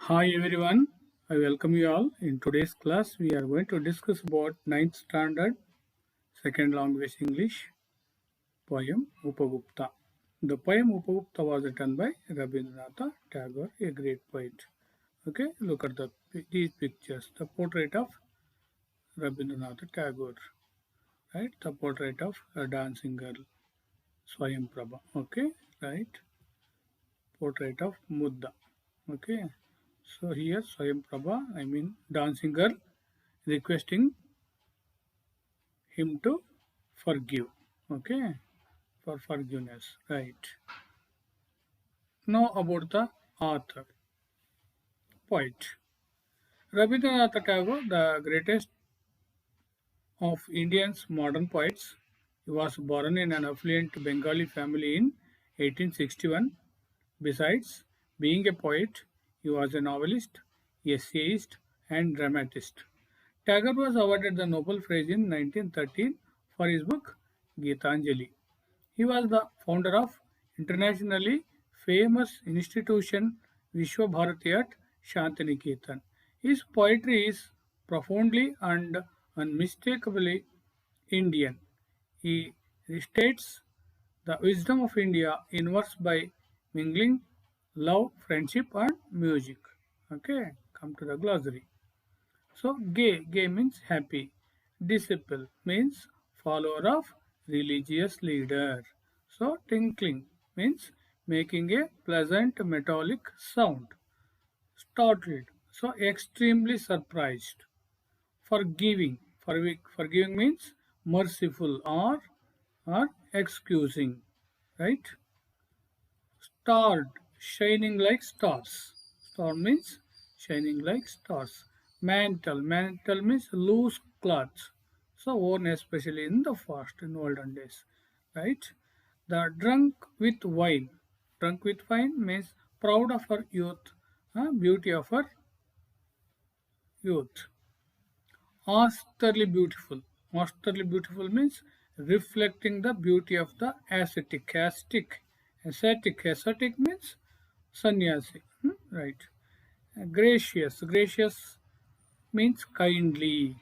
Hi everyone, I welcome you all. In today's class, we are going to discuss about ninth standard, second language English poem Upagupta. The poem Upagupta was written by Rabindranath Tagore, a great poet. Okay, look at these pictures. The portrait of Rabindranath Tagore, right? The portrait of a dancing girl, Swayam Prabha. Okay, right? Portrait of Mudda. Okay, so here Swayam Prabha, dancing girl, requesting him to forgive. Okay, for forgiveness. Right. Now about the author, poet. Rabindranath Tagore, the greatest of India's modern poets. He was born in an affluent Bengali family in 1861. Besides being a poet, he was a novelist, essayist, and dramatist. Tagore was awarded the Nobel Prize in 1913 for his book Gitanjali. He was the founder of internationally famous institution Vishwa Bharati at Shantiniketan. His poetry is profoundly and unmistakably Indian. He restates the wisdom of India in verse by mingling love, friendship, and music. Okay, come to the glossary. So, gay means happy. Disciple means follower of religious leader. So, tinkling means making a pleasant metallic sound. Startled, so extremely surprised. Forgiving, forgiving means merciful or excusing, right? Starred, shining like stars. Star means shining like stars. Mantle means loose cloth. So worn especially in the past, in olden days, right? The drunk with wine means proud of her youth, beauty of her youth. Austerely beautiful. Austerely beautiful means reflecting the beauty of the ascetic. Ascetic means sannyasi. Right. Gracious. Gracious means kindly.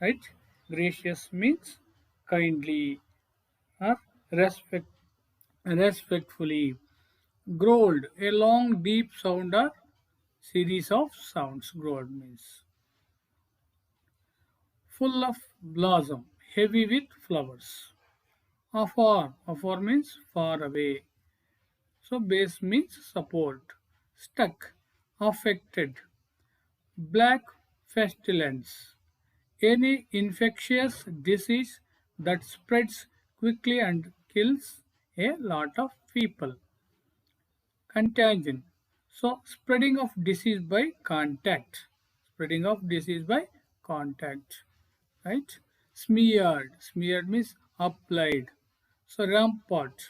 Right. Gracious means kindly or respect, respectfully. Growled. A long deep sound or series of sounds. Growled means full of blossom, heavy with flowers. Afar means far away. So base means support. Stuck, affected. Black pestilence. Any infectious disease that spreads quickly and kills a lot of people. Contagion. So spreading of disease by contact. Spreading of disease by contact. Right? Smeared means applied. So rampart,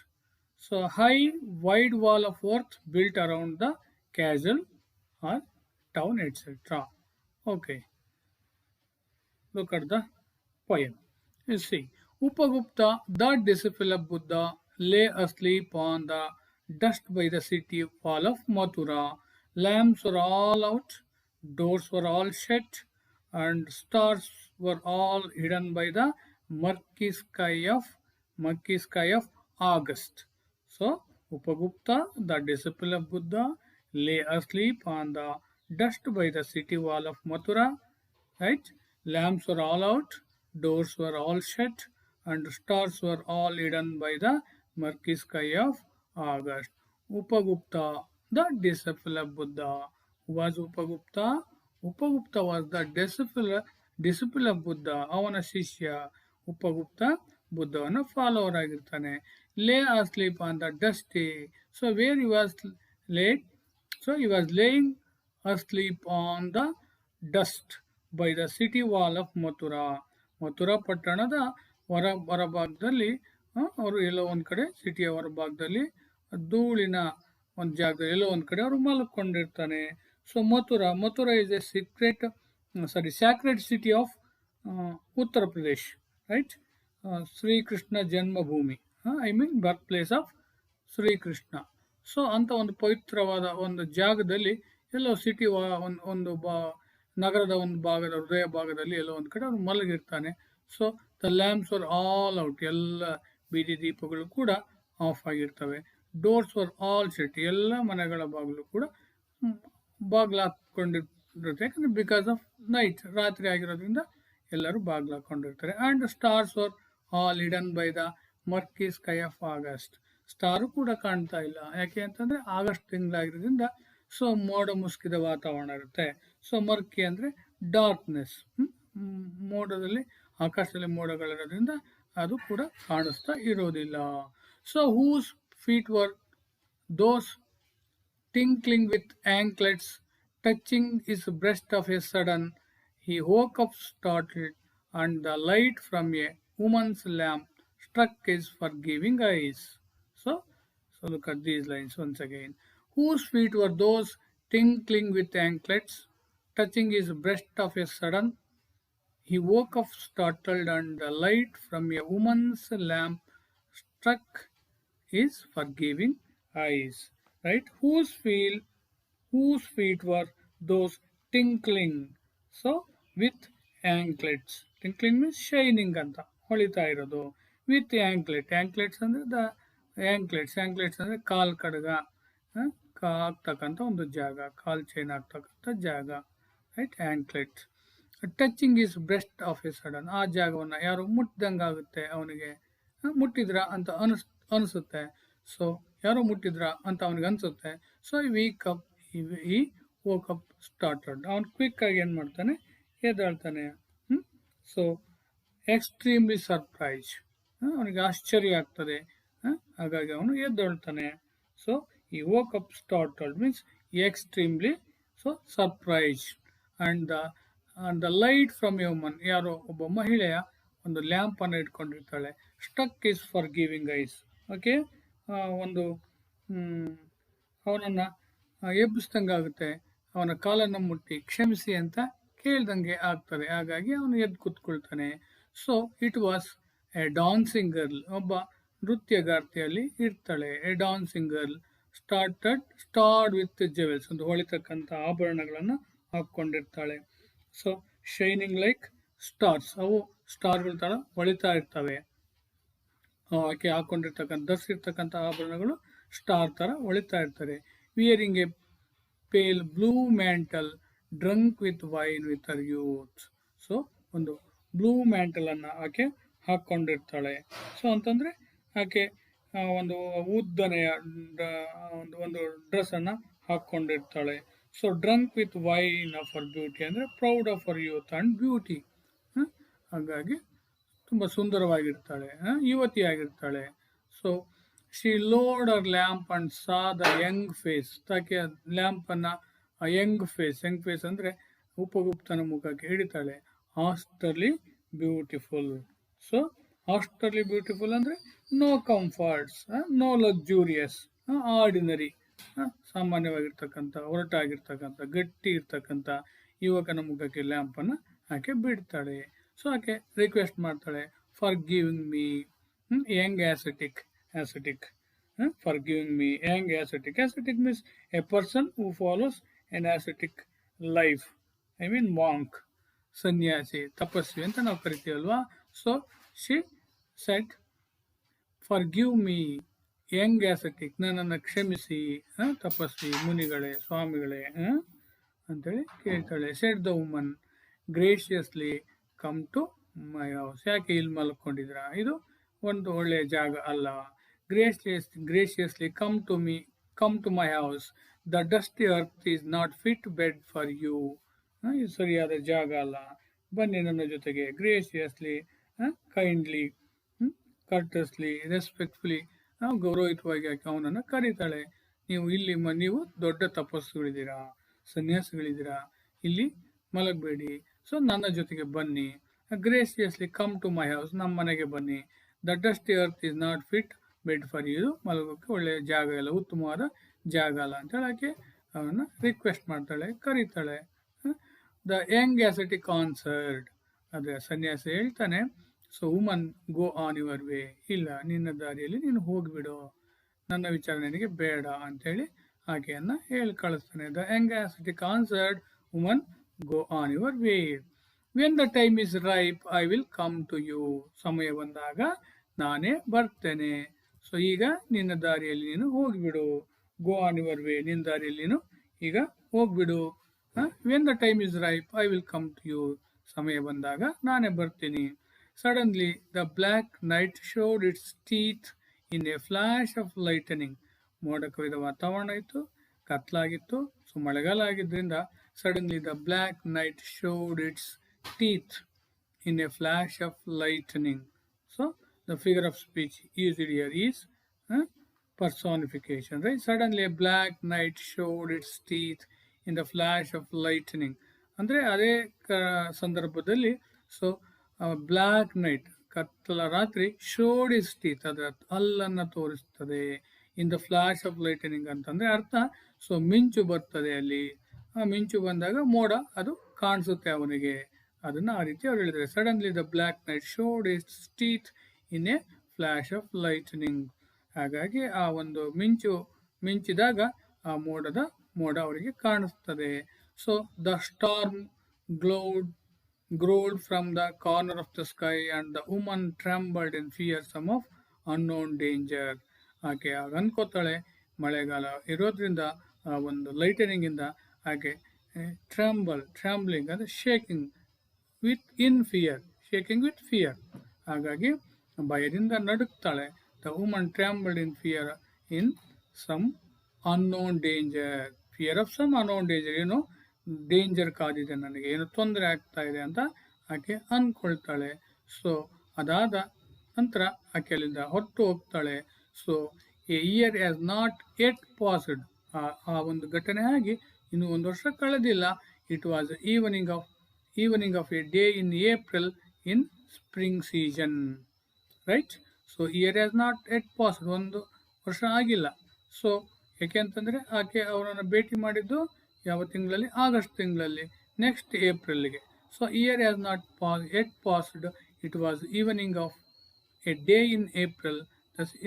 so high wide wall of earth built around the castle or town, etc. Okay, look at the poem. You see, Upagupta, the disciple of Buddha, lay asleep on the dust by the city wall of Mathura. Lamps were all out, doors were all shut, and stars were all hidden by the murky sky of murky sky of August. So Upagupta, the disciple of Buddha, lay asleep on the dust by the city wall of Mathura, right? Lamps were all out, doors were all shut, and stars were all hidden by the murky sky of August. Upagupta, the disciple of Buddha. Who was Upagupta? Upagupta was the disciple of Buddha. ಅವನ ಶಿಷ್ಯ Upagupta ಬುದ್ಧವನ follower ಆಗಿರ್ತಾನೆ. Lay asleep on the dusty. So where he was laid? So he was laying asleep on the dust by the city wall of Mathura. Mathura ಪಟ್ಟಣದ ಹೊರಭಾಗದಲ್ಲಿ ಅವರು ಎಲ್ಲೋ ಒಂದು ಕಡೆ ಸಿಟಿಯ ಹೊರಭಾಗದಲ್ಲಿ ಧೂಳಿನ ಒಂದು ಜಾಗದಲ್ಲಿ ಎಲ್ಲೋ ಒಂದು ಕಡೆ ಅವರು ಮಲ್ಕೊಂಡಿರ್ತಾನೆ. So Mathura is a sacred city of Uttar Pradesh, right? Shrikrishna Janmabhoomi, birth place of Shrikrishna. So ಅಂತ ಒಂದು ಪವಿತ್ರವಾದ ಒಂದು ಜಾಗದಲ್ಲಿ ಎಲ್ಲೋ ಸಿಟಿ ಒಂದು ನಗರದ ಒಂದು ಭಾಗದ ಹೃದಯ ಭಾಗದಲ್ಲಿ ಎಲ್ಲೋ ಒಂದು ಕಡೆ ಅವ್ನು ಮಲಗಿರ್ತಾನೆ. So the lamps are all out, ಎಲ್ಲ ಬೀದಿ ದೀಪಗಳು ಕೂಡ ಆಫ್ ಆಗಿರ್ತವೆ. ಡೋರ್ಸ್ ವರ್ ಆಲ್ ಶಟ್, ಎಲ್ಲ ಮನೆಗಳ ಬಾಗಿಲು ಕೂಡ ಬಾಗಿಲು ಹಾಕೊಂಡಿರುತ್ತೆ. ಯಾಕಂದ್ರೆ ಬಿಕಾಸ್ ಆಫ್ ನೈಟ್, ರಾತ್ರಿ ಆಗಿರೋದ್ರಿಂದ ಎಲ್ಲರೂ ಬಾಗಿಲು ಹಾಕೊಂಡಿರ್ತಾರೆ. And stars were all hidden by the murky sky of August. Star ಕೂಡ ಕಾಣ್ತಾ ಇಲ್ಲ, ಯಾಕೆ ಅಂತಂದ್ರೆ ಆಗಸ್ಟ್ ತಿಂಗಳಾಗಿರೋದ್ರಿಂದ ಸೊ ಮೋಡ ಮುಸುಕಿದ ವಾತಾವರಣ ಇರುತ್ತೆ. ಸೊ ಮರ್ಕಿ ಅಂದ್ರೆ ಡಾರ್ಕ್ನೆಸ್, ಮೋಡದಲ್ಲಿ ಆಕಾಶದಲ್ಲಿ ಮೋಡಗಳಿರೋದ್ರಿಂದ ಅದು ಕೂಡ ಕಾಣಿಸ್ತಾ ಇರೋದಿಲ್ಲ. So whose feet were those tinkling with anklets, touching his breast of a sudden. He woke up startled, and the light from a woman's lamp struck his forgiving eyes. So look at these lines once again. Whose feet were those tinkling with anklets, touching his breast of a sudden? He woke up startled, and the light from a woman's lamp struck his forgiving eyes. Right? Whose feet were those tinkling? So with anklets. Tinkling means shining ಅಂತ, ಹೊಳಿತಾ ಇರೋದು. With anklets ಅಂದ್ರೆ anklets ಅಂದ್ರೆ ಕಾಲ್ ಕಡಗ ಆಗ್ತಕ್ಕಂಥ ಒಂದು ಜಾಗ, ಕಾಲ್ chain ಆಗ್ತಕ್ಕಂಥ ಜಾಗ. Right, anklets. Touching his breast of a sudden, ಆ ಜಾಗವನ್ನು ಯಾರು ಮುಟ್ಟಿದಂಗಾಗುತ್ತೆ ಅವನಿಗೆ, ಮುಟ್ಟಿದ್ರ ಅಂತ ಅನಿಸುತ್ತೆ. ಸೊ ಯಾರೋ ಮುಟ್ಟಿದ್ರ ಅಂತ ಅವನಿಗೆ ಅನ್ಸುತ್ತೆ. ಸೊ ಈ ವೋಕ್ ಅಪ್ ಸ್ಟಾರ್ಟೆಡ್, ಅವನು ಕ್ವಿಕ್ ಆಗಿ ಏನ್ ಮಾಡ್ತಾನೆ, ಎದ್ದೇಳ್ತಾನೆ. ಸೊ ಎಕ್ಸ್ಟ್ರೀಮ್ಲಿ ಸರ್ಪ್ರೈಸ್, ಅವನಿಗೆ ಆಶ್ಚರ್ಯ ಆಗ್ತದೆ, ಹಾಗಾಗಿ ಅವನು ಎದ್ದೇಳ್ತಾನೆ. ಸೊ ಈ woke up startled means extremely so surprise. And the light from a woman, ಯಾರೋ ಒಬ್ಬ ಮಹಿಳೆಯ ಒಂದು ಲ್ಯಾಂಪ್ ಅನ್ನು ಇಟ್ಕೊಂಡಿರ್ತಾಳೆ. Struck his forgiving eyes. Okay, ಒಂದು ಅವನನ್ನು ಎಬ್ಬಿಸ್ದಂಗಾಗುತ್ತೆ, ಅವನ ಕಾಲನ್ನು ಮುಟ್ಟಿ ಕ್ಷಮಿಸಿ ಅಂತ ಕೇಳ್ದಂಗೆ ಆಗ್ತದೆ, ಹಾಗಾಗಿ ಅವನು ಎದ್ದು ಕೂತ್ಕೊಳ್ತಾನೆ. So it was a dancing girl, ಒಬ್ಬ ನೃತ್ಯಗಾರ್ತಿಯಲ್ಲಿ ಇರ್ತಾಳೆ. A dancing girl starred with jewels, ಒಂದು ಹೊಳಿತಕ್ಕಂಥ ಆಭರಣಗಳನ್ನು ಹಾಕೊಂಡಿರ್ತಾಳೆ. ಸೊ ಶೈನಿಂಗ್ ಲೈಕ್ ಸ್ಟಾರ್ಸ್, ಅವು ಸ್ಟಾರ್ಗಳ ತರ ಹೊಳಿತಾ ಇರ್ತವೆ. ಆಕೆ ಹಾಕೊಂಡಿರ್ತಕ್ಕಂಥ ಧರಿಸಿರ್ತಕ್ಕಂಥ ಆಭರಣಗಳು ಸ್ಟಾರ್ ತರ ಹೊಳಿತಾ ಇರ್ತಾರೆ. Wearing a pale blue mantle drunk with wine with her youth. So ಒಂದು ಬ್ಲೂ ಮ್ಯಾಂಟಲ್ ಅನ್ನ ಆಕೆ ಹಾಕೊಂಡಿರ್ತಾಳೆ. ಸೊ ಅಂತಂದ್ರೆ ಆಕೆ ಒಂದು ಉದ್ದನೆಯ ಒಂದು ಡ್ರೆಸ್ ಅನ್ನ ಹಾಕೊಂಡಿರ್ತಾಳೆ. So drunk with wine of her beauty ಅಂದ್ರೆ proud of her youth and beauty. ಹಾಗಾಗಿ ತುಂಬಾ ಸುಂದರವಾಗಿರ್ತಾಳೆ, ಯುವತಿಯಾಗಿರ್ತಾಳೆ. So she lowered her lamp and saw the young face. ತಾಕೆ ಲ್ಯಾಂಪ್ ಅನ್ನ ಯಂಗ್ ಫೇಸ್ ಅಂದ್ರೆ ಉಪಗುಪ್ತನ ಮುಖಕ್ಕೆ ಹಿಡಿತಾಳೆ. Austerely beautiful. So austerely beautiful ಅಂದ್ರೆ no comforts, no luxurious, ordinary, ಸಾಮಾನ್ಯವಾಗಿರ್ತಕ್ಕಂಥ, ಹೊರಟಾಗಿರ್ತಕ್ಕಂಥ, ಗಟ್ಟಿ ಇರ್ತಕ್ಕಂಥ ಯುವಕನ ಮುಖಕ್ಕೆ ಲ್ಯಾಂಪ್ ಅನ್ನ ಆಕೆ ಬಿಡ್ತಾಳೆ. ಸೊ ಆಕೆ ರಿಕ್ವೆಸ್ಟ್ ಮಾಡ್ತಾಳೆ, forgiving me young ascetic, for giving me young ascetic. Ascetic means a person who follows an ascetic life. I mean monk, ಸನ್ಯಾಸಿ, ತಪಸ್ವಿ ಅಂತ ನಾವು ಕರಿತೀವಲ್ವಾ. So she said, forgive me young ascetic, ನನ್ನನ್ನು ಕ್ಷಮಿಸಿ ತಪಸ್ವಿ, ಮುನಿಗಳೇ, ಸ್ವಾಮಿಗಳೇ ಅಂತೇಳಿ ಕೇಳ್ತಾಳೆ. Said the woman graciously, come to my house. ಯಾಕೆ ಇಲ್ಲಿ ಮಲ್ಕೊಂಡಿದ್ರ, ಇದು ಒಂದು ಒಳ್ಳೆಯ ಜಾಗ ಅಲ್ಲ. Graciously come to my house. The dusty earth is not fit bed for you. ಇದು ಸರಿಯಾದ ಜಾಗ ಅಲ್ಲ, ಬನ್ನಿ ನನ್ನ ಜೊತೆಗೆ. ಗ್ರೇಷಿಯಸ್ಲಿ, ಕೈಂಡ್ಲಿ, ಕರ್ಟಸ್ಲಿ, ರೆಸ್ಪೆಕ್ಟ್ಫುಲಿ, ಗೌರವಯುತವಾಗಿ ಆಕೆ ಅವನನ್ನು ಕರೀತಾಳೆ. ನೀವು ದೊಡ್ಡ ತಪಸ್ಸುಗಳಿದ್ದೀರಾ, ಸನ್ಯಾಸಿಗಳಿದ್ದೀರಾ, ಇಲ್ಲಿ ಮಲಗಬೇಡಿ. ಸೊ ನನ್ನ ಜೊತೆಗೆ ಬನ್ನಿ. Graciously come to my house, ನಮ್ಮ ಮನೆಗೆ ಬನ್ನಿ. The dusty earth is not fit bed for you. ಮಲಗೋಕ್ಕೆ ಒಳ್ಳೆಯ ಜಾಗ ಇಲ್ಲ, ಉತ್ತಮವಾದ ಜಾಗ ಅಲ್ಲ ಅಂತ ಹೇಳಕ್ಕೆ ಅವನ್ನ ರಿಕ್ವೆಸ್ಟ್ ಮಾಡ್ತಾಳೆ, ಕರೀತಾಳೆ. ದ ಯಂಗ್ ascetic ಆನ್ಸರ್ಡ್, ಅದೇ ಸನ್ಯಾಸಿ ಹೇಳ್ತಾನೆ, so woman go on your way, ಇಲ್ಲ ನಿನ್ನ ದಾರಿಯಲ್ಲಿ ನೀನು ಹೋಗಿಬಿಡು, ನನ್ನ ವಿಚಾರ ನಿನಗೆ ಬೇಡ ಅಂತೇಳಿ ಆಕೆಯನ್ನ ಹೇಳಿ ಕಳಿಸ್ತಾನೆ. The young ascetic answered, woman, go on your way. When the time is ripe I will come to you. ಸಮಯ ಬಂದಾಗ ನಾನೇ ಬರ್ತೇನೆ. ಸೊ ಈಗ ನಿನ್ನ ದಾರಿಯಲ್ಲಿ ನೀನು ಹೋಗಿಬಿಡು. ಗೋ ಆನ್ ಯುವರ್ ವೇ, ನಿನ್ನ ದಾರಿಯಲ್ಲಿ ನೀನು ಈಗ ಹೋಗ್ಬಿಡು. When the time is ripe I will come to you. ಸಮಯ ಬಂದಾಗ ನಾನೇ ಬರ್ತೀನಿ. Suddenly the black night showed its teeth in a flash of lightning. ಮೋಡ ಕವಿದ ವಾತಾವರಣ ಇತ್ತು, ಕತ್ಲಾಗಿತ್ತು. ಸೊ ಮಳೆಗಾಲ ಆಗಿದ್ದರಿಂದ suddenly the black night showed it's teeth in a flash of lightning. So the figure of speech used here is personification, right? Suddenly a black night showed its teeth in the flash of lightning. ಅಂದರೆ ಅದೇ ಸಂದರ್ಭದಲ್ಲಿ so black night ಕತ್ತಲ ರಾತ್ರಿ showed is teeth ಅದರ ಹಲ್ಲನ್ನು ತೋರಿಸ್ತದೆ. In the flash of lightning ಅಂತಂದ್ರೆ ಅರ್ಥ so ಮಿಂಚು ಬರ್ತದೆ ಅಲ್ಲಿ. ಆ ಮಿಂಚು ಬಂದಾಗ ಮೋಡ ಅದು ಕಾಣಿಸುತ್ತೆ ಅವನಿಗೆ. ಅದನ್ನು ಆ ರೀತಿ ಅವ್ರು ಹೇಳಿದ್ದಾರೆ. Suddenly the black night showed its teeth in a flash of lightning. ಹಾಗಾಗಿ ಆ ಒಂದು ಮಿಂಚಿದಾಗ ಆ ಮೋಡ ಅವರಿಗೆ ಕಾಣಿಸ್ತದೆ. So the storm growled from the corner of the sky and the woman trembled in fear some of unknown danger. ಆಕೆ ಆಗ ಅನ್ಕೋತಾಳೆ ಮಳೆಗಾಲ ಇರೋದ್ರಿಂದ ಆ ಒಂದು ಲೈಟನಿಂಗ್ ಇಂದ ಆಕೆ ಟ್ರಂಬ್ಲಿಂಗ್ ಅಂದರೆ ಶೇಕಿಂಗ್ ವಿತ್ ಫಿಯರ್. ಹಾಗಾಗಿ ಭಯದಿಂದ ನಡುಕ್ತಾಳೆ. The woman trembled in fear in some unknown danger. Fear of some unknown danger, ಏನೋ ಡೇಂಜರ್ ಕಾದಿದೆ, ನನಗೆ ಏನೋ ತೊಂದರೆ ಆಗ್ತಾ ಇದೆ ಅಂತ ಆಕೆ ಅಂದ್ಕೊಳ್ತಾಳೆ. ಸೊ ಅದಾದ ನಂತರ ಆಕೆ ಅಲ್ಲಿಂದ ಹೊರಟು ಹೋಗ್ತಾಳೆ. So a year has not yet passed. ಆ ಒಂದು ಘಟನೆ ಆಗಿ ಇನ್ನು ಒಂದು ವರ್ಷ ಕಳೆದಿಲ್ಲ. It was evening of a day in April in spring season, right? So year has not yet passed, ಒಂದು ವರ್ಷ ಆಗಿಲ್ಲ. ಸೊ ಯಾಕೆ ಅಂತಂದರೆ ಆಕೆ ಅವರನ್ನು ಭೇಟಿ ಮಾಡಿದ್ದು ಯಾವ ತಿಂಗಳಲ್ಲಿ? ಆಗಸ್ಟ್ ತಿಂಗಳಲ್ಲಿ, ನೆಕ್ಸ್ಟ್ ಏಪ್ರಿಲ್ಗೆ. So year has not yet passed, it was evening of a day in April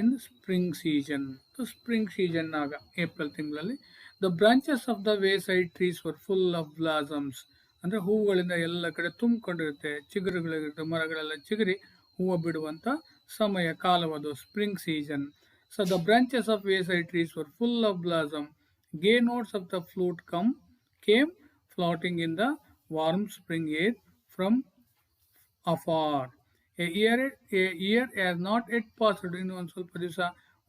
in spring season. Spring season ಆಗ ಏಪ್ರಿಲ್ ತಿಂಗಳಲ್ಲಿ. The branches of the wayside trees were full of blossoms. ಅಂದರೆ ಹೂವುಗಳಿಂದ ಎಲ್ಲ ಕಡೆ ತುಂಬಿಕೊಂಡಿರುತ್ತೆ, ಚಿಗುರುಗಳಿರುತ್ತೆ, ಮರಗಳೆಲ್ಲ ಚಿಗುರಿ ಹೂವು ಬಿಡುವಂಥ ಸಮಯ ಕಾಲವದು, spring season. So the branches of wayside trees were full of blossom. Gay notes of the flute came floating in the warm spring air from afar. A year has not yet passed. ಇನ್ನು ಒಂದು ಸ್ವಲ್ಪ ದಿವಸ,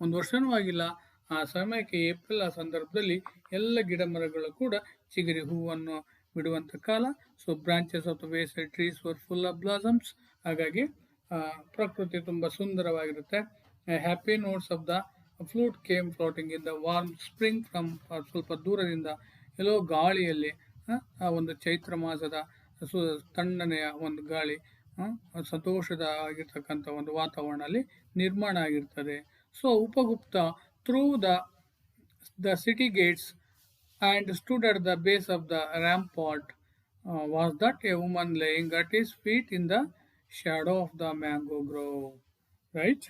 ಒಂದು ವರ್ಷನೂ ಆಗಿಲ್ಲ. ಆ ಸಮಯಕ್ಕೆ April ಆ ಸಂದರ್ಭದಲ್ಲಿ ಎಲ್ಲ ಗಿಡ ಮರಗಳು ಕೂಡ ಚಿಗುರಿ ಹೂವನ್ನು ಬಿಡುವಂಥ ಕಾಲ. So branches of the wayside trees were full of blossoms. ಹಾಗಾಗಿ ಪ್ರಕೃತಿ ತುಂಬ ಸುಂದರವಾಗಿರುತ್ತೆ. Happy notes of the flute came floating in the warm spring from. ಸ್ವಲ್ಪ ದೂರದಿಂದ ಎಲ್ಲೋ ಗಾಳಿಯಲ್ಲಿ ಆ ಒಂದು ಚೈತ್ರ ಮಾಸದ ತಣ್ಣನೆಯ ಒಂದು ಗಾಳಿ, ಸಂತೋಷದ ಆಗಿರ್ತಕ್ಕಂಥ ಒಂದು ವಾತಾವರಣ ಅಲ್ಲಿ ನಿರ್ಮಾಣ ಆಗಿರ್ತದೆ. So Upagupta through the city Gates and stood at the base of the rampart. Was that a woman laying at his feet in the shadow of the mango grove? Right?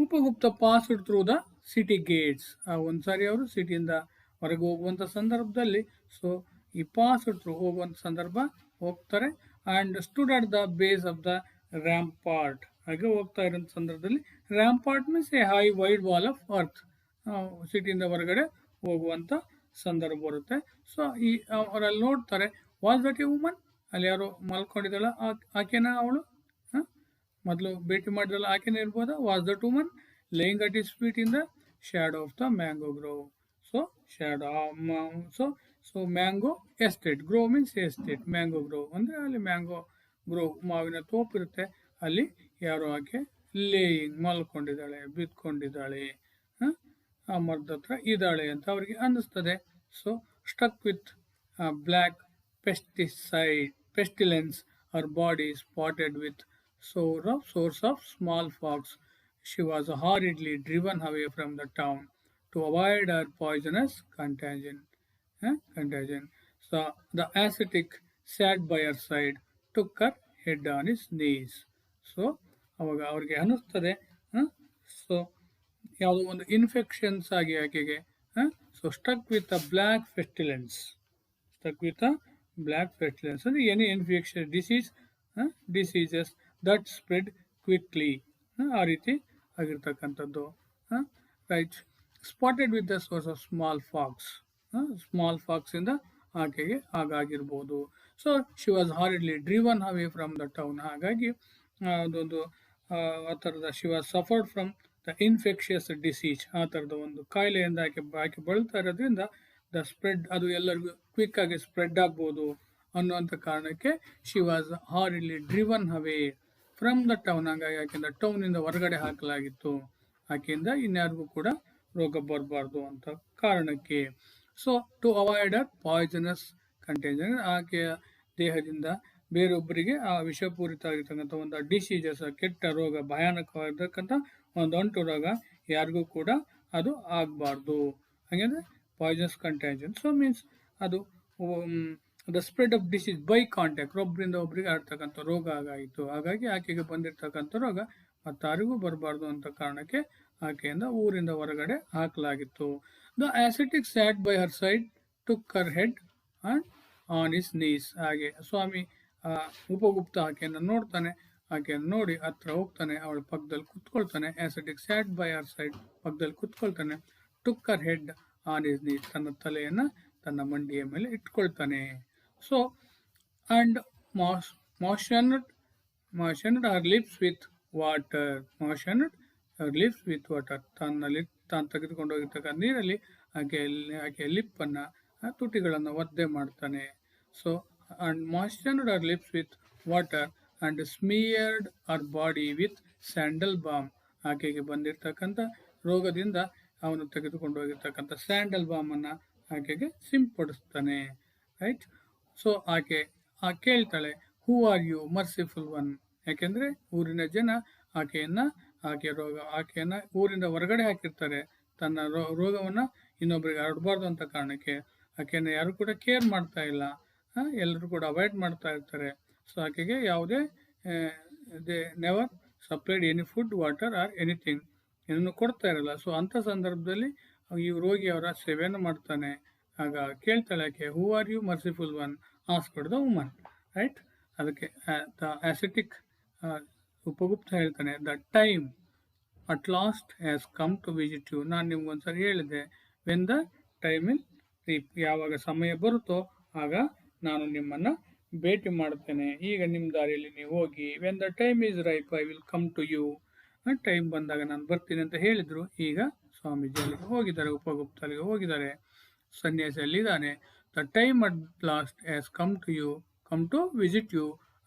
Upagupta passed through the city Gates. ಒಂದ್ಸಾರಿ ಅವರು ಸಿಟಿಯಿಂದ ಹೊರಗೆ ಹೋಗುವಂಥ ಸಂದರ್ಭದಲ್ಲಿ so ಈ passed through ಹೋಗುವಂಥ ಸಂದರ್ಭ ಹೋಗ್ತಾರೆ. And stood at the base of the rampart. ಹಾಗೆ ಹೋಗ್ತಾ ಇರೋ ಸಂದರ್ಭದಲ್ಲಿ rampart means a high wide wall of earth. ಸಿಟಿಯಿಂದ ಹೊರಗಡೆ ಹೋಗುವಂಥ ಸಂದರ್ಭ ಬರುತ್ತೆ. ಸೊ ಈ ಅವರಲ್ಲಿ ನೋಡ್ತಾರೆ, ವಾಸ್ ದಟ್ ಎ ವುಮನ್, ಅಲ್ಲಿ ಯಾರೋ ಮಲ್ಕೊಂಡಿದ್ದಾಳ, ಆಕೆನ ಅವಳು ಮೊದಲು ಭೇಟಿ ಮಾಡಿದಲ್ಲ ಆಕೆನೇ ಇರ್ಬೋದಾ? Was that woman lying at his feet in the shadow of the mango grove. So shadow so mango estate, grove means estate, mango grove ಅಂದರೆ ಅಲ್ಲಿ ಮ್ಯಾಂಗೋ ಗ್ರೋವ್ ಮಾವಿನ ತೋಪಿರುತ್ತೆ, ಅಲ್ಲಿ ಯಾರೋ ಆಕೆ ಲೇಯಿಂಗ್ ಮಲ್ಕೊಂಡಿದ್ದಾಳೆ, ಬಿತ್ಕೊಂಡಿದ್ದಾಳೆ, ಆ ಮರದ ಹತ್ರ ಇದ್ದಾಳೆ ಅಂತ ಅವರಿಗೆ ಅನ್ನಿಸ್ತದೆ. So struck with black pestilence, her body spotted with sores of smallpox. She was hurriedly driven away from the town to avoid her poisonous contagion. So the ascetic sat by her side, took her head on his knees. So ಅವಾಗ ಅವ್ರಿಗೆ ಅನ್ನಿಸ್ತದೆ, so ಯಾವುದೋ ಒಂದು infections ಆಗಿ ಆಕೆಗೆ so struck with a black pestilence. Struck with a black pestilence ಅಂದರೆ any infection diseases that spread quickly, ಆ ರೀತಿ ಆಗಿರ್ತಕ್ಕಂಥದ್ದು. Right. Spotted with the sores of smallpox ಇಂದ ಆಕೆಗೆ ಹಾಗಾಗಿರ್ಬೋದು. So she was hurriedly driven away from the town. ಹಾಗಾಗಿ ಅದೊಂದು ಆ ಥರದ she was suffered from the infectious disease, ಆ ಥರದ ಒಂದು ಕಾಯಿಲೆಯಿಂದ ಆಕೆ ಬಳಲ್ತಾ ಇರೋದ್ರಿಂದ ದ ಸ್ಪ್ರೆಡ್ ಅದು ಎಲ್ಲರಿಗೂ ಕ್ವಿಕ್ ಆಗಿ ಸ್ಪ್ರೆಡ್ ಆಗ್ಬೋದು ಅನ್ನುವಂಥ ಕಾರಣಕ್ಕೆ she was hurriedly driven away from the town. ಹಾಗಾಗಿ ಆಕೆಯಿಂದ ಟೌನಿಂದ ಹೊರಗಡೆ ಹಾಕಲಾಗಿತ್ತು. ಆಕೆಯಿಂದ ಇನ್ಯಾರಿಗೂ ಕೂಡ ರೋಗ ಬರಬಾರ್ದು ಅಂತ ಕಾರಣಕ್ಕೆ. So to avoid a poisonous contagion, ಆಕೆಯ ದೇಹದಿಂದ ಬೇರೊಬ್ಬರಿಗೆ ಆ ವಿಷಪೂರಿತ ಆಗಿರ್ತಕ್ಕಂಥ ಒಂದು ಡಿಸೀಸಸ್, ಕೆಟ್ಟ ರೋಗ, ಭಯಾನಕವಾಗಿರ್ತಕ್ಕಂಥ ಒಂದು ಅಂಟು ರೋಗ ಯಾರಿಗೂ ಕೂಡ ಅದು ಆಗಬಾರ್ದು. ಹಾಗೆಂದರೆ ಪಾಯ್ಸನಸ್ ಕಂಟೇಜನ್ ಸೊ ಮೀನ್ಸ್ ಅದು the spread of disease by contact, ಒಬ್ಬರಿಂದ ಒಬ್ಬರಿಗೆ ಆಡ್ತಕ್ಕಂಥ ರೋಗ ಆಗಾಯಿತು. ಹಾಗಾಗಿ ಆಕೆಗೆ ಬಂದಿರತಕ್ಕಂಥ ರೋಗ ಮತ್ತಾರಿಗೂ ಬರಬಾರ್ದು ಅಂತ ಕಾರಣಕ್ಕೆ ಆಕೆಯಿಂದ ಊರಿಂದ ಹೊರಗಡೆ ಹಾಕಲಾಗಿತ್ತು. The ascetic sat by her side took her head and on his knees. ಹಾಗೆ ಸ್ವಾಮಿ ಉಪಗುಪ್ತ ಆಕೆಯನ್ನು ನೋಡ್ತಾನೆ, ಆಕೆಯನ್ನು ನೋಡಿ ಹತ್ರ ಹೋಗ್ತಾನೆ, ಅವಳ ಪಕ್ಕದಲ್ಲಿ ಕುತ್ಕೊಳ್ತಾನೆ. Ascetic sat by her side, ಪಕ್ಕದಲ್ಲಿ ಕುತ್ಕೊಳ್ತಾನೆ. Took her head on his knees, ತನ್ನ ತಲೆಯನ್ನು ತನ್ನ ಮಂಡಿಯ ಮೇಲೆ ಇಟ್ಕೊಳ್ತಾನೆ. So and moistened her lips with water. moistened her lips with water. ತಾನು ತೆಗೆದುಕೊಂಡು ಹೋಗಿರ್ತಕ್ಕಂಥ ನೀರಲ್ಲಿ ಆಕೆ ಲಿಪ್ಪನ್ನು, ತುಟಿಗಳನ್ನು ಒದ್ದೆ ಮಾಡ್ತಾನೆ. So and moistened her lips with water and smeared her body with sandal balm. ಆಕೆಗೆ ಬಂದಿರತಕ್ಕಂಥ ರೋಗದಿಂದ ಅವನು ತೆಗೆದುಕೊಂಡು ಹೋಗಿರ್ತಕ್ಕಂಥ ಸ್ಯಾಂಡಲ್ ಬಾಮನ್ನು ಆಕೆಗೆ ಸಿಂಪಡಿಸ್ತಾನೆ. ರೈಟ್. ಸೊ ಆಕೆ ಕೇಳ್ತಾಳೆ, who are you merciful one. ಯಾಕೆಂದರೆ ಊರಿನ ಜನ ಆಕೆಯನ್ನು ಊರಿಂದ ಹೊರಗಡೆ ಹಾಕಿರ್ತಾರೆ. ತನ್ನ ರೋಗವನ್ನು ಇನ್ನೊಬ್ಬರಿಗೆ ಹರಡಬಾರ್ದು ಅಂತ ಕಾರಣಕ್ಕೆ ಆಕೆಯನ್ನು ಯಾರು ಕೂಡ ಕೇರ್ ಮಾಡ್ತಾ ಇಲ್ಲ, ಎಲ್ಲರೂ ಕೂಡ ಅವಾಯ್ಡ್ ಮಾಡ್ತಾ ಇರ್ತಾರೆ. ಸೊ ಆಕೆಗೆ ಯಾವುದೇ they never supplied any food, water or anything, ಏನನ್ನು ಕೊಡ್ತಾ ಇರಲ್ಲ. ಸೊ ಅಂಥ ಸಂದರ್ಭದಲ್ಲಿ ಈ ರೋಗಿಯವರ ಸೇವೆಯನ್ನು ಮಾಡ್ತಾನೆ. ಆಗ ಕೇಳ್ತಾಳೆ ಆಕೆ, who are you merciful one asked the woman. Right. ಅದಕ್ಕೆ ದ ಆಸೆಟಿಕ್ ಉಪಗುಪ್ತ ಹೇಳ್ತಾನೆ, the time at last has come to visit you. ನಾನು ನಿಮ್ಗೊಂದ್ಸರಿ ಹೇಳಿದೆ, when the time is ripe, ಯಾವಾಗ ಸಮಯ ಬರುತ್ತೋ ಆಗ ನಾನು ನಿಮ್ಮನ್ನು ಭೇಟಿ ಮಾಡ್ತೇನೆ. ಈಗ ನಿಮ್ಮ ದಾರಿಯಲ್ಲಿ ನೀವು ಹೋಗಿ. When the time is ripe I will come to you. Time ಬಂದಾಗ ನಾನು ಬರ್ತೀನಿ ಅಂತ ಹೇಳಿದರು. ಈಗ ಸ್ವಾಮೀಜಿ ಅಲ್ಲಿಗೆ ಹೋಗಿದ್ದಾರೆ, ಉಪಗುಪ್ತ ಅಲ್ಲಿಗೆ ಹೋಗಿದ್ದಾರೆ, ಸನ್ಯಾಸಿಯಲ್ಲಿದ್ದಾನೆ. The time at last has come to visit you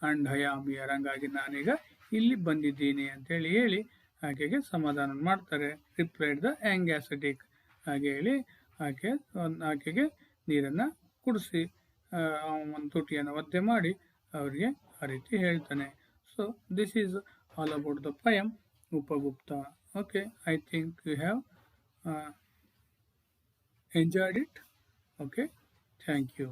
and I am here. ಹಂಗಾಗಿ ನಾನೀಗ ಇಲ್ಲಿ ಬಂದಿದ್ದೀನಿ ಅಂತೇಳಿ ಹೇಳಿ ಆಕೆಗೆ ಸಮಾಧಾನ ಮಾಡ್ತಾರೆ. Replied the young ascetic. ಹಾಗೆ ಹೇಳಿ ಆಕೆಗೆ ನೀರನ್ನು ಕುಡಿಸಿ ಒಂದು ತುಟಿಯನ್ನು ಒದ್ದೆ ಮಾಡಿ ಅವರಿಗೆ ಆ ರೀತಿ ಹೇಳ್ತಾನೆ. So this is all about the poem Upagupta. Okay, I think you have enjoyed it. Okay, thank you.